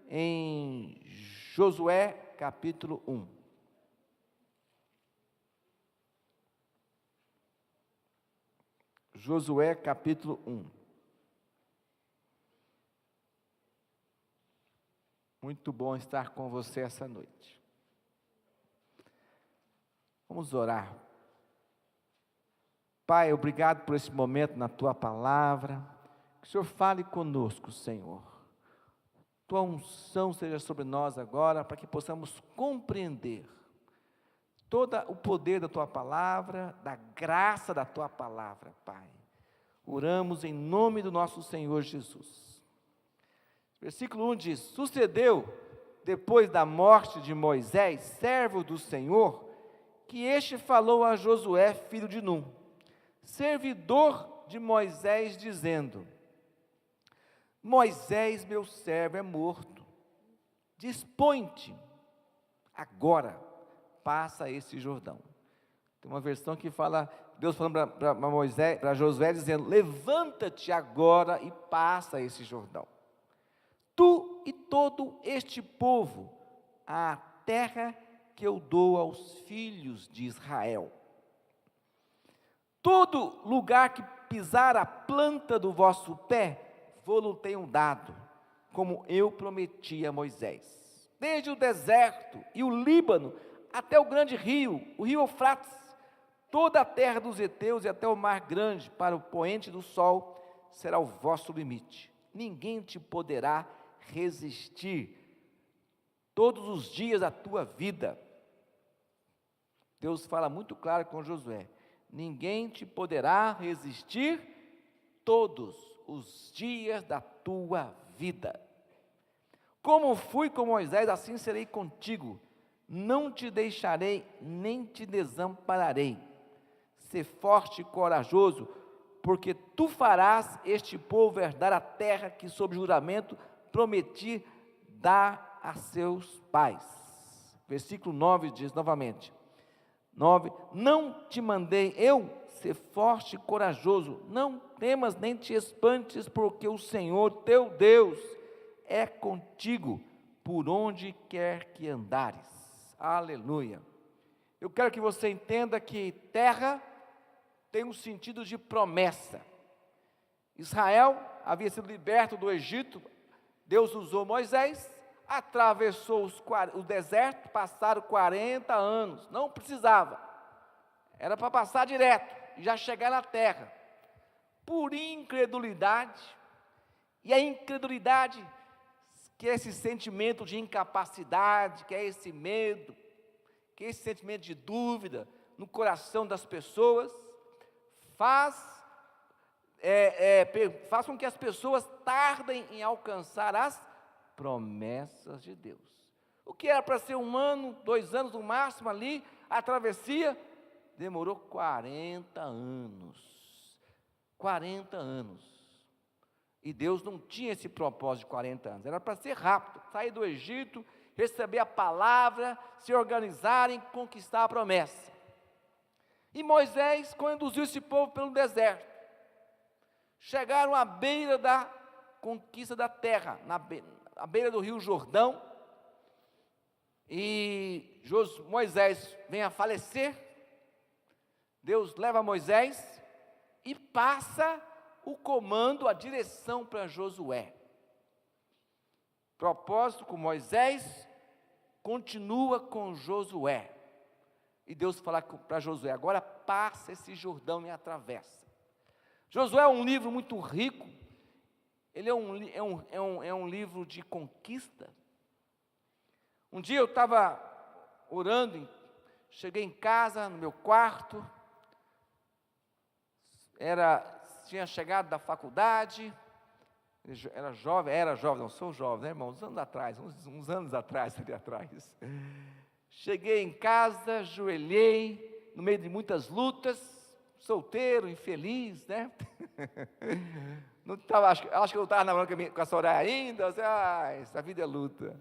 em Josué capítulo 1. Josué capítulo 1. Muito bom estar com você essa noite. Vamos orar. Pai, obrigado por esse momento na Tua palavra. Que o Senhor fale conosco, Senhor. Tua unção seja sobre nós agora, para que possamos compreender todo o poder da Tua palavra, da graça da Tua palavra, Pai. Oramos em nome do nosso Senhor Jesus. Versículo 1 diz: sucedeu, depois da morte de Moisés, servo do Senhor, que este falou a Josué, filho de Num, servidor de Moisés, dizendo: Moisés, meu servo, é morto. Dispõe-te, agora, passa esse Jordão. Tem uma versão que fala, Deus falando para Josué, dizendo: levanta-te agora e passa esse Jordão. Tu e todo este povo, a terra que eu dou aos filhos de Israel. Todo lugar que pisar a planta do vosso pé, vou-lo tenho dado, como eu prometi a Moisés. Desde o deserto e o Líbano, até o grande rio, o rio Eufrates, toda a terra dos heteus e até o mar grande, para o poente do sol, será o vosso limite. Ninguém te poderá resistir todos os dias da tua vida. Deus fala muito claro com Josué: ninguém te poderá resistir todos os dias da tua vida. Como fui com Moisés, assim serei contigo. Não te deixarei, nem te desampararei. Sê forte e corajoso, porque tu farás este povo herdar a terra que, sob juramento, prometi dar a seus pais. Versículo 9 diz novamente: 9, não te mandei eu ser forte e corajoso, não temas nem te espantes, porque o Senhor teu Deus é contigo, por onde quer que andares. Aleluia. Eu quero que você entenda que terra tem um sentido de promessa. Israel havia sido liberto do Egito, Deus usou Moisés, atravessou o deserto, passaram 40 anos, não precisava, era para passar direto, e já chegar na terra, por incredulidade, e a incredulidade, que é esse sentimento de incapacidade, que é esse medo, que é esse sentimento de dúvida no coração das pessoas, faz com que as pessoas tardem em alcançar as promessas de Deus. O que era para ser 1 ano, 2 anos no máximo ali, a travessia, demorou 40 anos. 40 anos. E Deus não tinha esse propósito de 40 anos, era para ser rápido, sair do Egito, receber a palavra, se organizarem, conquistar a promessa. E Moisés conduziu esse povo pelo deserto. Chegaram à beira da conquista da terra, à beira do rio Jordão, e Moisés vem a falecer. Deus leva Moisés e passa o comando, a direção para Josué. Propósito com Moisés, continua com Josué. E Deus fala para Josué: agora passa esse Jordão e atravessa. Josué é um livro muito rico, ele é um livro de conquista. Um dia eu estava orando, cheguei em casa, no meu quarto, tinha chegado da faculdade, era jovem, não sou jovem, né, irmão? Uns anos atrás, cheguei em casa, ajoelhei, no meio de muitas lutas, solteiro, infeliz, né? Não tava, acho que eu não estava namorando com a Soraya ainda, essa vida é luta.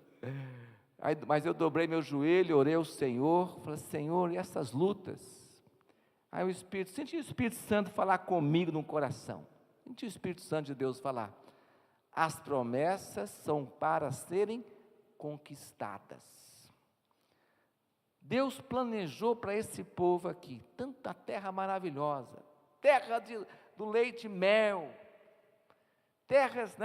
Mas eu dobrei meu joelho, orei ao Senhor, falei: Senhor, e essas lutas? Aí senti o Espírito Santo falar comigo no coração, senti o Espírito Santo de Deus falar: as promessas são para serem conquistadas. Deus planejou para esse povo aqui, tanta terra maravilhosa, terra do leite e mel, terras,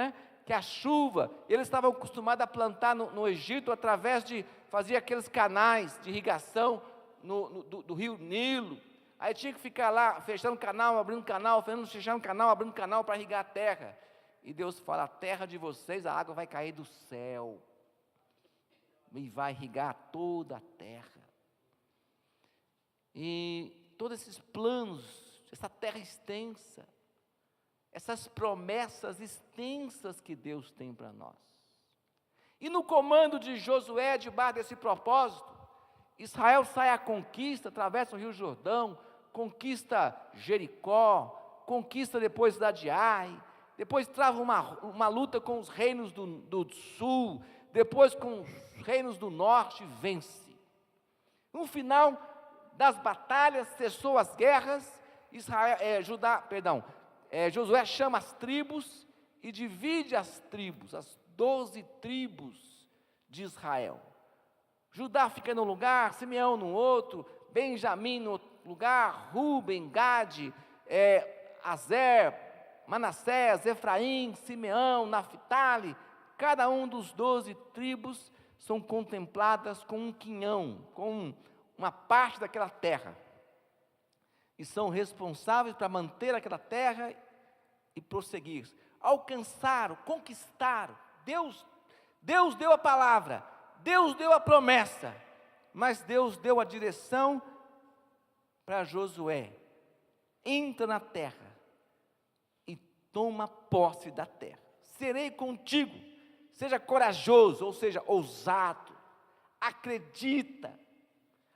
que a chuva, eles estavam acostumados a plantar no Egito, através de, fazia aqueles canais de irrigação do rio Nilo, aí tinha que ficar lá, fechando canal, abrindo canal, fechando canal, abrindo canal para irrigar a terra, e Deus fala, a terra de vocês, a água vai cair do céu, e vai irrigar toda a terra, e todos esses planos, essa terra extensa, essas promessas extensas que Deus tem para nós. E no comando de Josué, debaixo desse propósito, Israel sai à conquista, atravessa o Rio Jordão, conquista Jericó, conquista depois cidade de Ai, depois trava uma luta com os reinos do sul, depois com os reinos do norte, vence. No final das batalhas, cessou as guerras, Josué chama as tribos e divide as tribos, as 12 tribos de Israel. Judá fica num lugar, Simeão no outro, Benjamim no outro lugar, Ruben, Gade, Azer, Manassés, Efraim, Simeão, Naftali, cada um dos 12 tribos são contempladas com um quinhão, com uma parte daquela terra, e são responsáveis para manter aquela terra e prosseguir, alcançaram, conquistaram. Deus deu a palavra, Deus deu a promessa, mas Deus deu a direção para Josué, entra na terra e toma posse da terra, serei contigo, seja corajoso, ou seja, ousado, acredita,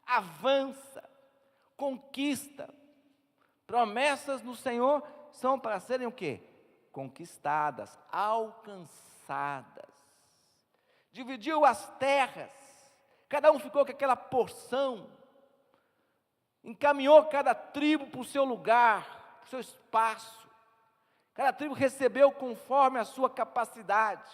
avança, conquista. Promessas no Senhor são para serem o quê? Conquistadas, alcançadas. Dividiu as terras, cada um ficou com aquela porção, encaminhou cada tribo para o seu lugar, para o seu espaço, cada tribo recebeu conforme a sua capacidade.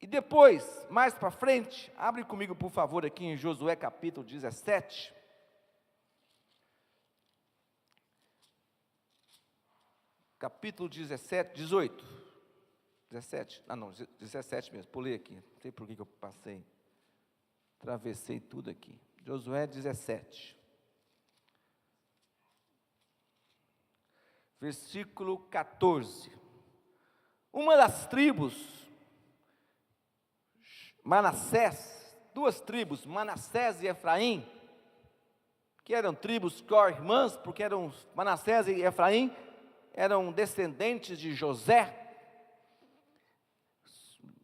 E depois, mais para frente, abre comigo por favor aqui em Josué capítulo 17. Capítulo 17 mesmo, pulei aqui, não sei por que eu passei, atravessei tudo aqui. Josué 17, versículo 14. Uma das tribos, Manassés, duas tribos, Manassés e Efraim, que eram tribos co-irmãs, porque eram Manassés e Efraim, eram descendentes de José.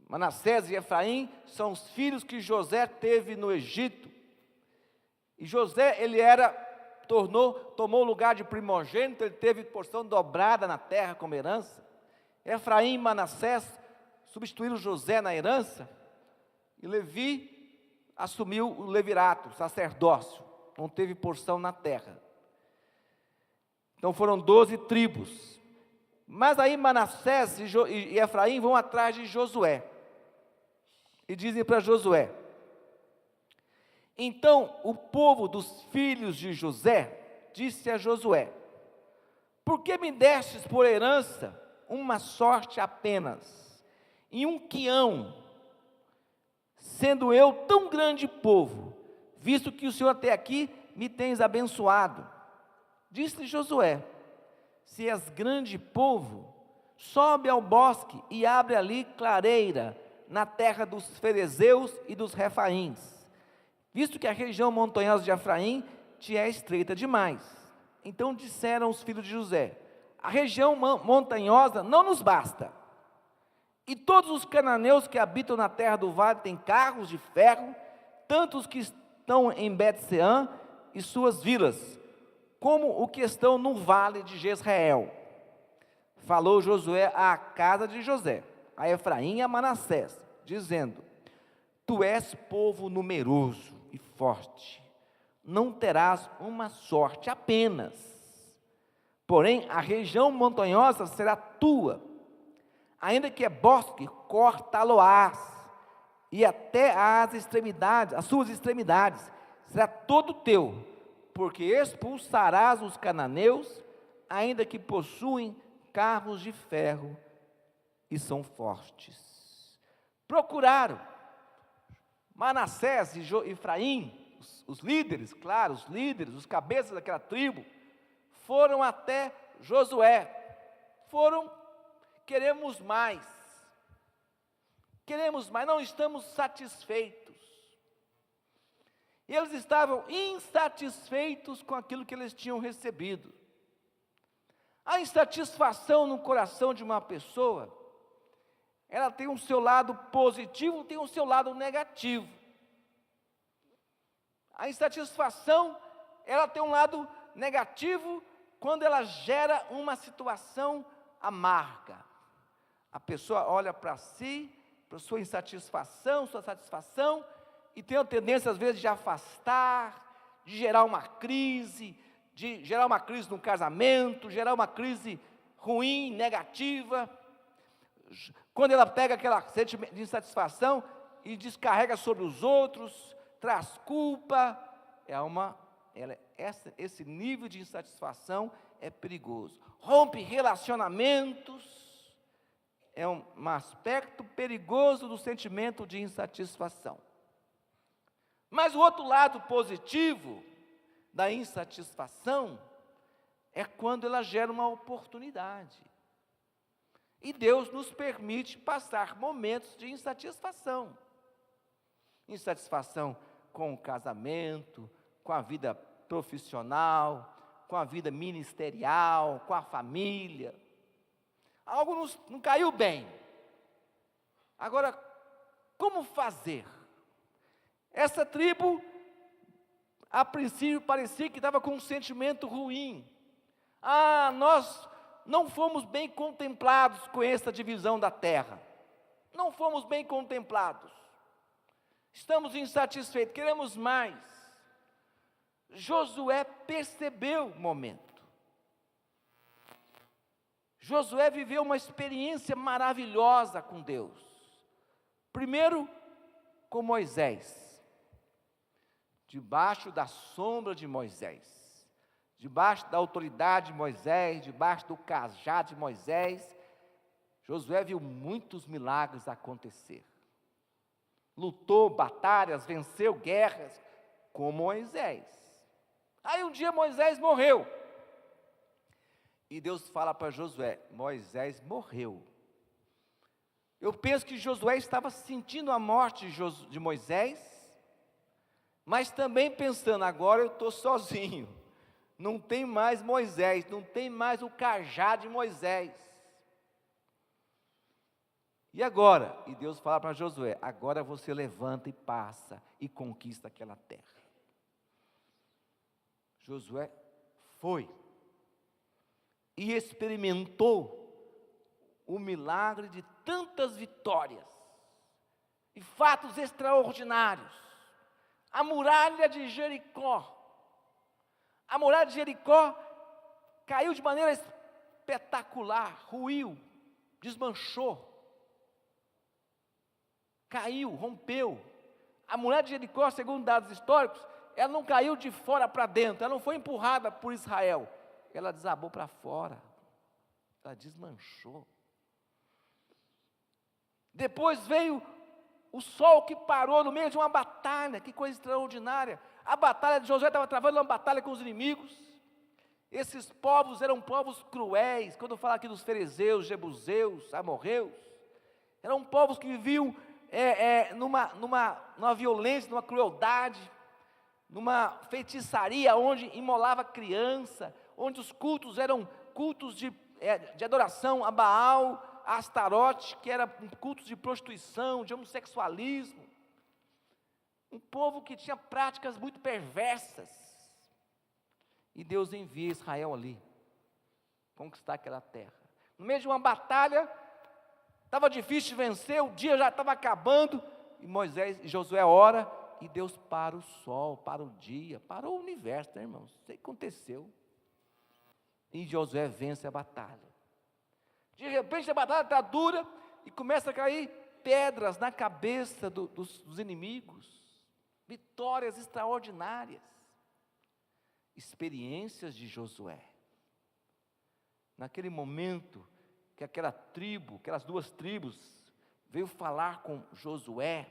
Manassés e Efraim são os filhos que José teve no Egito. E José, tomou o lugar de primogênito, ele teve porção dobrada na terra como herança. Efraim e Manassés substituíram José na herança, e Levi assumiu o levirato, o sacerdócio, não teve porção na terra. Então foram 12 tribos. Mas aí Manassés e Efraim vão atrás de Josué. E dizem para Josué: então o povo dos filhos de José disse a Josué: por que me destes por herança uma sorte apenas, e um quião, sendo eu tão grande povo, visto que o Senhor até aqui me tens abençoado? Disse Josué: se és grande povo, sobe ao bosque e abre ali clareira na terra dos ferezeus e dos refaíns, visto que a região montanhosa de Efraim te é estreita demais. Então disseram os filhos de José: a região montanhosa não nos basta, e todos os cananeus que habitam na terra do vale têm carros de ferro, tanto os que estão em Bet-seã e suas vilas, como o que estão no vale de Jezreel. Falou Josué à casa de José, a Efraim e a Manassés, dizendo: tu és povo numeroso e forte, não terás uma sorte apenas, porém a região montanhosa será tua, ainda que é bosque, cortá-lo-ás, e até as extremidades, as suas extremidades, será todo teu, porque expulsarás os cananeus, ainda que possuem carros de ferro e são fortes. Procuraram Manassés e Efraim, os líderes, claro, os líderes, os cabeças daquela tribo, foram até Josué, queremos mais, não estamos satisfeitos. E eles estavam insatisfeitos com aquilo que eles tinham recebido. A insatisfação no coração de uma pessoa, ela tem o seu lado positivo, tem o seu lado negativo. A insatisfação, ela tem um lado negativo quando ela gera uma situação amarga. A pessoa olha para si, para sua insatisfação, sua satisfação, e tem a tendência às vezes de afastar, de gerar uma crise no casamento, gerar uma crise ruim, negativa. Quando ela pega aquele sentimento de insatisfação e descarrega sobre os outros, traz culpa, esse nível de insatisfação é perigoso. Rompe relacionamentos, é um aspecto perigoso do sentimento de insatisfação. Mas o outro lado positivo da insatisfação é quando ela gera uma oportunidade. E Deus nos permite passar momentos de insatisfação. Insatisfação com o casamento, com a vida profissional, com a vida ministerial, com a família. Algo não caiu bem. Agora, como fazer? Essa tribo, a princípio, parecia que estava com um sentimento ruim. Nós não fomos bem contemplados com essa divisão da terra. Não fomos bem contemplados. Estamos insatisfeitos, queremos mais. Josué percebeu o momento. Josué viveu uma experiência maravilhosa com Deus. Primeiro, com Moisés. Debaixo da sombra de Moisés, debaixo da autoridade de Moisés, debaixo do cajado de Moisés, Josué viu muitos milagres acontecer. Lutou batalhas, venceu guerras com Moisés. Aí um dia Moisés morreu. E Deus fala para Josué: Moisés morreu. Eu penso que Josué estava sentindo a morte de Moisés, mas também pensando, agora eu estou sozinho, não tem mais Moisés, não tem mais o cajado de Moisés. E agora? E Deus fala para Josué: agora você levanta e passa e conquista aquela terra. Josué foi e experimentou o milagre de tantas vitórias e fatos extraordinários. A muralha de Jericó caiu de maneira espetacular, ruiu, desmanchou, caiu, rompeu. A muralha de Jericó, segundo dados históricos, ela não caiu de fora para dentro, ela não foi empurrada por Israel, ela desabou para fora, ela desmanchou. Depois veio o sol que parou no meio de uma batalha, que coisa extraordinária. A batalha de Josué estava travando uma batalha com os inimigos. Esses povos eram povos cruéis. Quando eu falo aqui dos fariseus, jebuseus, amorreus, eram povos que viviam numa violência, numa crueldade, numa feitiçaria onde imolava criança, onde os cultos eram cultos de adoração a Baal, a Astarote, que era cultos de prostituição, de homossexualismo. Um povo que tinha práticas muito perversas. E Deus envia Israel ali, conquistar aquela terra. No meio de uma batalha, estava difícil de vencer, o dia já estava acabando, e Moisés e Josué ora, e Deus para o sol, para o dia, para o universo, né, irmãos? Isso aí aconteceu. E Josué vence a batalha. De repente a batalha está dura e começa a cair pedras na cabeça dos inimigos. Vitórias extraordinárias. Experiências de Josué. Naquele momento que aquelas duas tribos veio falar com Josué,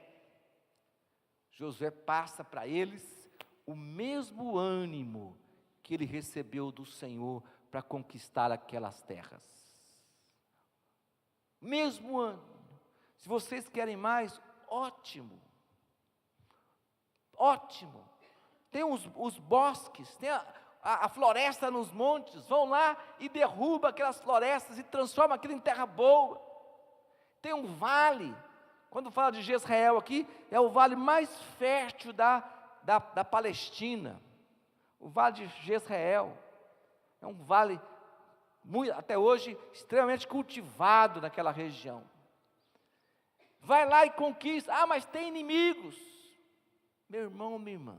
Josué passa para eles o mesmo ânimo que ele recebeu do Senhor para conquistar aquelas terras. Mesmo ânimo. Se vocês querem mais, ótimo. Ótimo. Tem os bosques, tem a floresta nos montes, vão lá e derruba aquelas florestas e transforma aquilo em terra boa. Tem um vale, quando fala de Jezreel aqui, é o vale mais fértil da Palestina, o vale de Jezreel, é um vale, até hoje, extremamente cultivado naquela região. Vai lá e conquista, mas tem inimigos, meu irmão, minha irmã,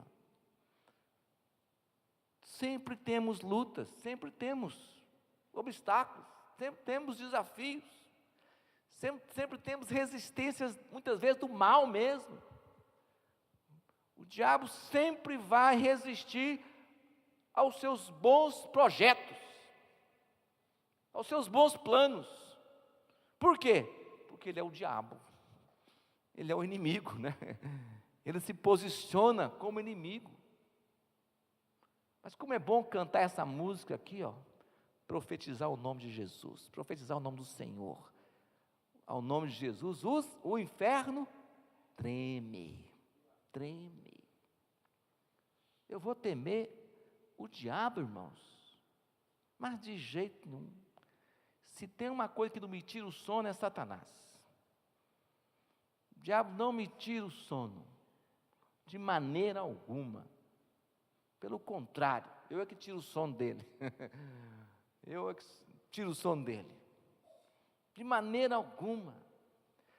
sempre temos lutas, sempre temos obstáculos, sempre temos desafios, sempre temos resistências, muitas vezes do mal mesmo. O diabo sempre vai resistir aos seus bons projetos, aos seus bons planos. Por quê? Porque ele é o diabo, ele é o inimigo, né? Ele se posiciona como inimigo. Mas como é bom cantar essa música aqui, profetizar o nome de Jesus, profetizar o nome do Senhor. Ao nome de Jesus, o inferno treme. Eu vou temer o diabo, irmãos? Mas de jeito nenhum. Se tem uma coisa que não me tira o sono, é Satanás. O diabo não me tira o sono, de maneira alguma. Pelo contrário, eu é que tiro o sono dele. Eu é que tiro o sono dele. De maneira alguma.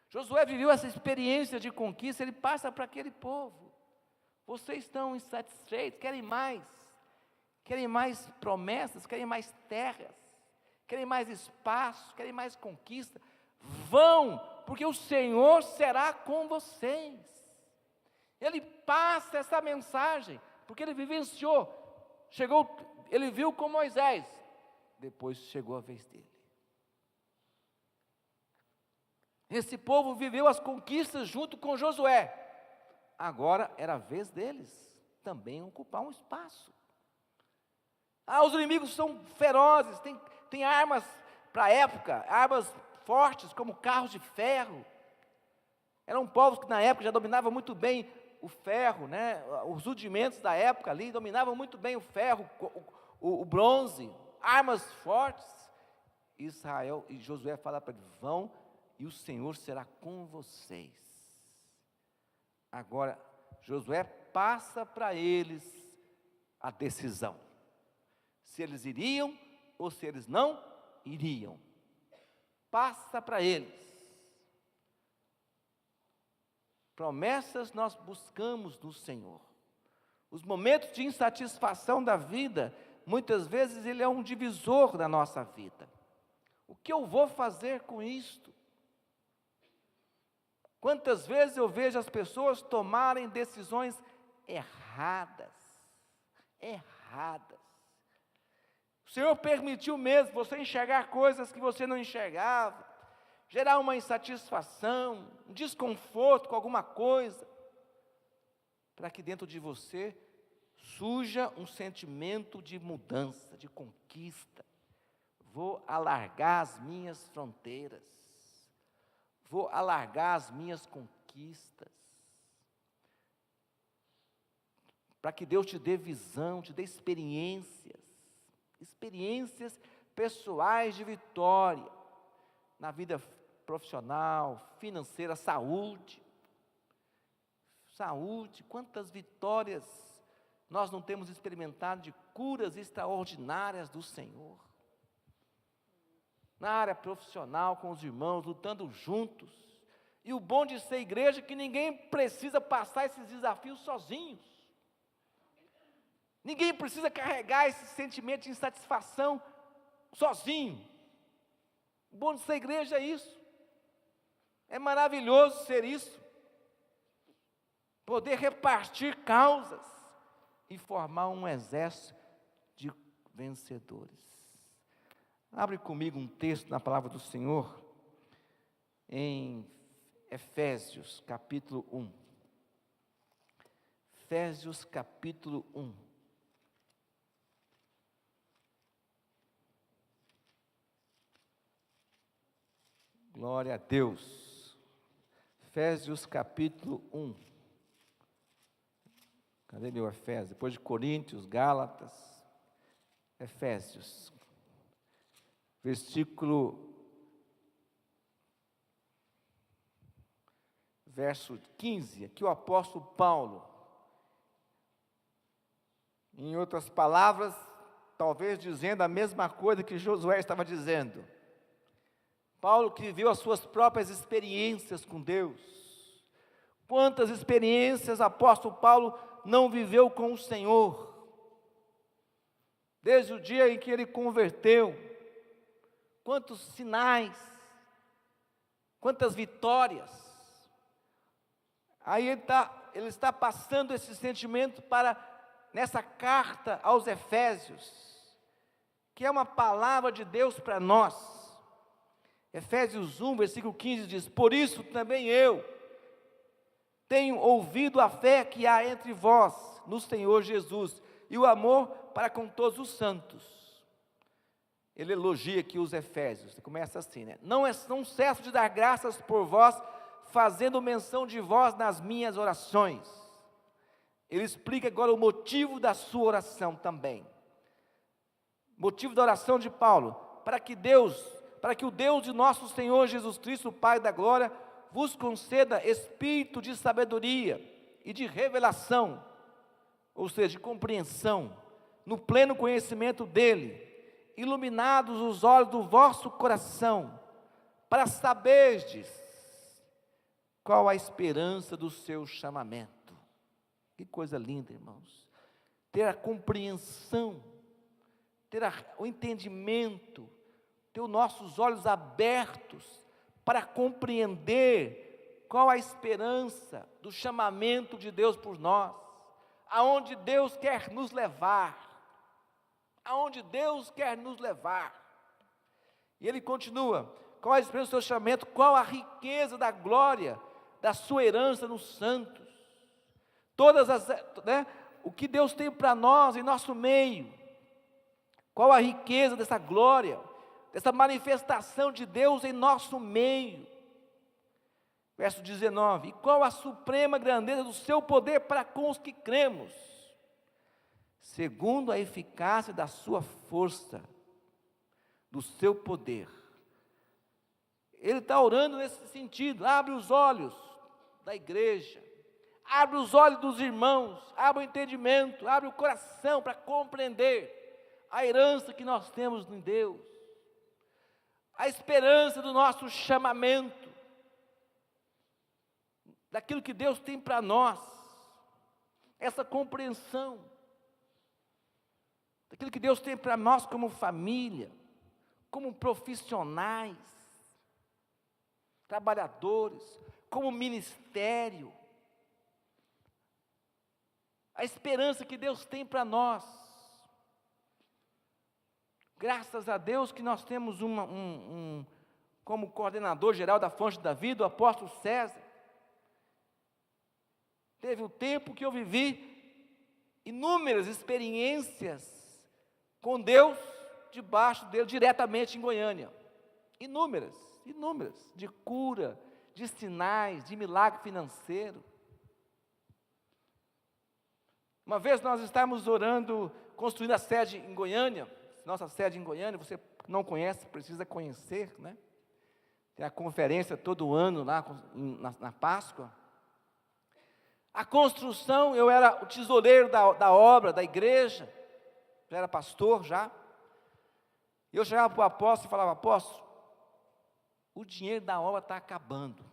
Josué viveu essa experiência de conquista, ele passa para aquele povo. Vocês estão insatisfeitos, querem mais promessas, querem mais terras, querem mais espaço, querem mais conquista. Vão, porque o Senhor será com vocês. Ele passa essa mensagem, porque ele vivenciou, ele viu com Moisés, depois chegou a vez dele. Esse povo viveu as conquistas junto com Josué, agora era a vez deles também ocupar um espaço. Os inimigos são ferozes, tem armas para a época, armas fortes como carros de ferro. Eram povos que na época já dominavam muito bem o ferro, né? Os rudimentos da época ali dominavam muito bem o ferro, o bronze, armas fortes. Israel e Josué fala para eles: vão e o Senhor será com vocês. Agora Josué passa para eles a decisão, se eles iriam ou se eles não iriam. Passa para eles. Promessas nós buscamos no Senhor. Os momentos de insatisfação da vida, muitas vezes ele é um divisor da nossa vida. O que eu vou fazer com isto? Quantas vezes eu vejo as pessoas tomarem decisões erradas. O Senhor permitiu mesmo você enxergar coisas que você não enxergava, gerar uma insatisfação, um desconforto com alguma coisa, para que dentro de você surja um sentimento de mudança, de conquista. Vou alargar as minhas fronteiras, vou alargar as minhas conquistas, para que Deus te dê visão, te dê experiências pessoais de vitória, na vida profissional, financeira, saúde, quantas vitórias nós não temos experimentado de curas extraordinárias do Senhor, na área profissional, com os irmãos, lutando juntos, e o bom de ser igreja é que ninguém precisa passar esses desafios sozinhos, ninguém precisa carregar esse sentimento de insatisfação sozinho. O bom de ser igreja é isso. É maravilhoso ser isso. Poder repartir causas e formar um exército de vencedores. Abre comigo um texto na palavra do Senhor, em Efésios capítulo 1. Efésios capítulo 1. Glória a Deus. Efésios capítulo 1. Cadê meu Efésios? Depois de Coríntios, Gálatas, Efésios. Verso 15, aqui o apóstolo Paulo, em outras palavras, talvez dizendo a mesma coisa que Josué estava dizendo. Paulo que viveu as suas próprias experiências com Deus. Quantas experiências o apóstolo Paulo não viveu com o Senhor? Desde o dia em que ele converteu, quantos sinais, quantas vitórias. Aí ele está passando esse sentimento nessa carta aos Efésios, que é uma palavra de Deus para nós. Efésios 1, versículo 15 diz: por isso também eu tenho ouvido a fé que há entre vós no Senhor Jesus e o amor para com todos os santos. Ele elogia aqui os Efésios, começa assim, né? Não cesso de dar graças por vós, fazendo menção de vós nas minhas orações. Ele explica agora o motivo da sua oração também. Motivo da oração de Paulo: para que o Deus de nosso Senhor Jesus Cristo, o Pai da glória, vos conceda espírito de sabedoria e de revelação, ou seja, de compreensão, no pleno conhecimento dele, iluminados os olhos do vosso coração, para saberdes qual a esperança do seu chamamento. Que coisa linda, irmãos, ter a compreensão, ter o entendimento, ter os nossos olhos abertos, para compreender qual a esperança do chamamento de Deus por nós, aonde Deus quer nos levar, aonde Deus quer nos levar. E ele continua: qual a esperança do seu chamamento, qual a riqueza da glória, da sua herança nos santos, o que Deus tem para nós em nosso meio, qual a riqueza dessa glória, dessa manifestação de Deus em nosso meio. Verso 19: e qual a suprema grandeza do seu poder para com os que cremos, segundo a eficácia da sua força, do seu poder. Ele está orando nesse sentido: abre os olhos da igreja, abre os olhos dos irmãos, abre o entendimento, abre o coração para compreender a herança que nós temos em Deus, a esperança do nosso chamamento, daquilo que Deus tem para nós, essa compreensão, daquilo que Deus tem para nós como família, como profissionais, trabalhadores, como ministério, a esperança que Deus tem para nós. Graças a Deus que nós temos como coordenador geral da Fonte da Vida, o apóstolo César. Teve o tempo que eu vivi inúmeras experiências com Deus, debaixo dele, diretamente em Goiânia. Inúmeras, de cura, de sinais, de milagre financeiro. Uma vez nós estávamos orando, construindo a sede em Goiânia, nossa sede em Goiânia, você não conhece, precisa conhecer, né? Tem a conferência todo ano lá na Páscoa. A construção, eu era o tesoureiro da obra, da igreja, já era pastor já. E eu chegava para o apóstolo e falava: apóstolo, o dinheiro da obra está acabando.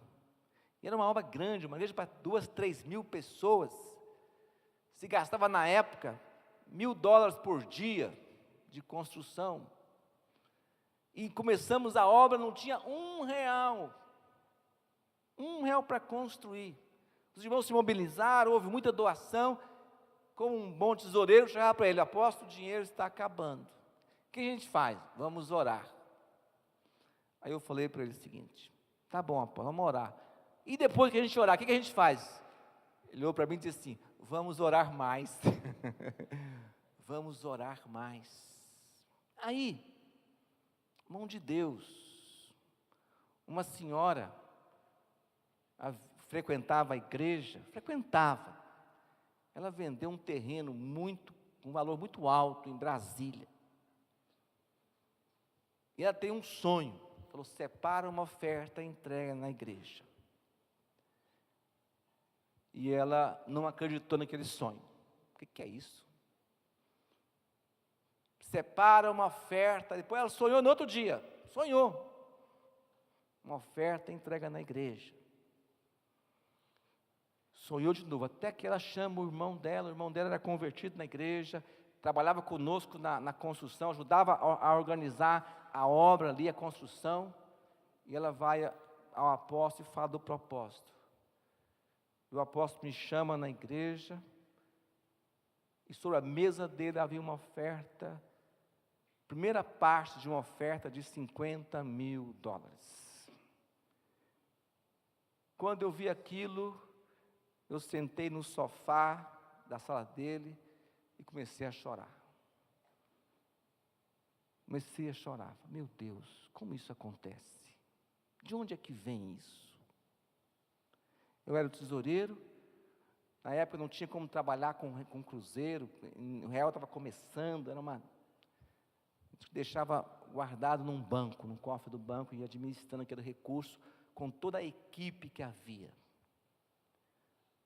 E era uma obra grande, uma igreja para 2, 3 mil pessoas. Se gastava na época $1.000 por dia de construção. e começamos a obra, não tinha R$ 1. R$ 1 para construir. Os irmãos se mobilizaram, houve muita doação. Como um bom tesoureiro, eu chegava para ele: apóstolo, o dinheiro está acabando. O que a gente faz? Vamos orar. Aí eu falei para ele o seguinte: tá bom, apóstolo, vamos orar. E depois que a gente orar, o que a gente faz? Ele olhou para mim e disse assim: vamos orar mais. Vamos orar mais. Aí, mão de Deus, uma senhora frequentava a igreja, ela vendeu um terreno com um valor muito alto em Brasília, e ela tem um sonho, falou: separa uma oferta e entrega na igreja, e ela não acreditou naquele sonho. O que é isso? Separa uma oferta, depois ela sonhou no outro dia, uma oferta e entrega na igreja. Sonhou de novo, até que ela chama o irmão dela era convertido na igreja, trabalhava conosco na construção, ajudava a organizar a obra ali, a construção, e ela vai ao apóstolo e fala do propósito. E o apóstolo me chama na igreja, e sobre a mesa dele havia uma oferta, primeira parte de uma oferta de $50 mil. Quando eu vi aquilo, eu sentei no sofá da sala dele e comecei a chorar. Meu Deus, como isso acontece? De onde é que vem isso? Eu era o tesoureiro, na época não tinha como trabalhar com cruzeiro, o real estava começando, deixava guardado num banco, num cofre do banco, e administrando aquele recurso com toda a equipe que havia.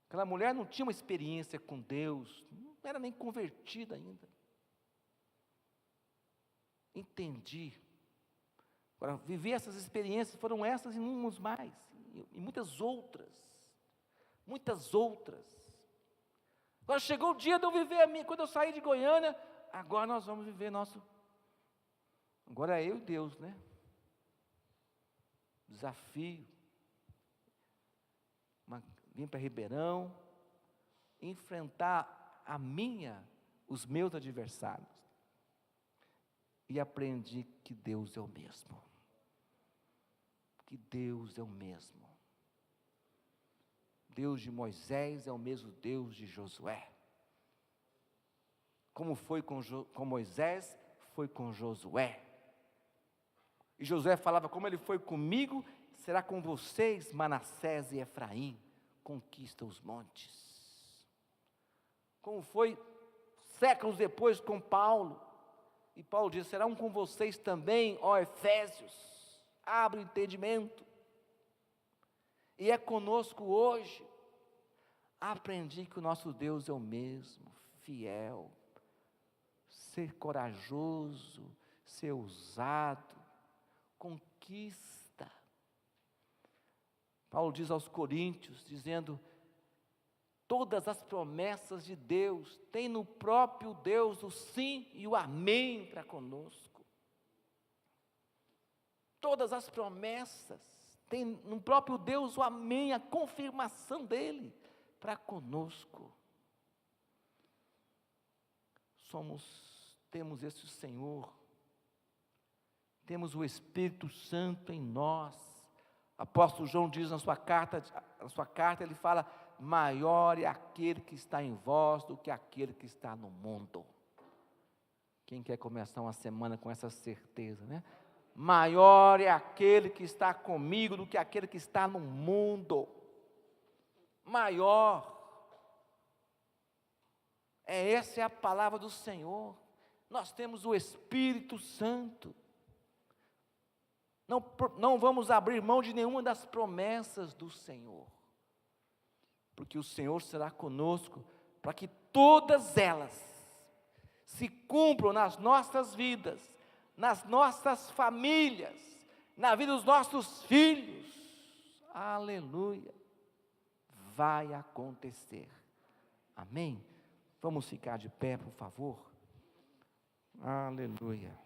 Aquela mulher não tinha uma experiência com Deus, não era nem convertida ainda. Entendi. Agora, viver essas experiências, foram essas e umas mais, e muitas outras. Agora chegou o dia de eu viver a minha, quando eu saí de Goiânia, agora nós vamos viver agora é eu e Deus, né? Desafio. Vim para Ribeirão, enfrentar os meus adversários, e aprendi que Deus é o mesmo, Deus de Moisés é o mesmo Deus de Josué, como foi com Moisés, foi com Josué, e Josué falava: como ele foi comigo, será com vocês, Manassés e Efraim, conquista os montes. Como foi séculos depois com Paulo, e Paulo diz: serão com vocês também, ó Efésios, abre o entendimento, e é conosco hoje. Aprendi que o nosso Deus é o mesmo, fiel, ser corajoso, ser ousado, conquista. Paulo diz aos Coríntios, dizendo: todas as promessas de Deus, tem no próprio Deus o sim e o amém para conosco. Todas as promessas, tem no próprio Deus o amém, a confirmação dele para conosco. Temos esse Senhor, temos o Espírito Santo em nós. Apóstolo João diz na sua carta, ele fala: maior é aquele que está em vós do que aquele que está no mundo. Quem quer começar uma semana com essa certeza, né? Maior é aquele que está comigo do que aquele que está no mundo. Maior. Essa é a palavra do Senhor. Nós temos o Espírito Santo. Não vamos abrir mão de nenhuma das promessas do Senhor, porque o Senhor será conosco, para que todas elas se cumpram nas nossas vidas, nas nossas famílias, na vida dos nossos filhos. Aleluia, vai acontecer, amém? Vamos ficar de pé, por favor. Aleluia.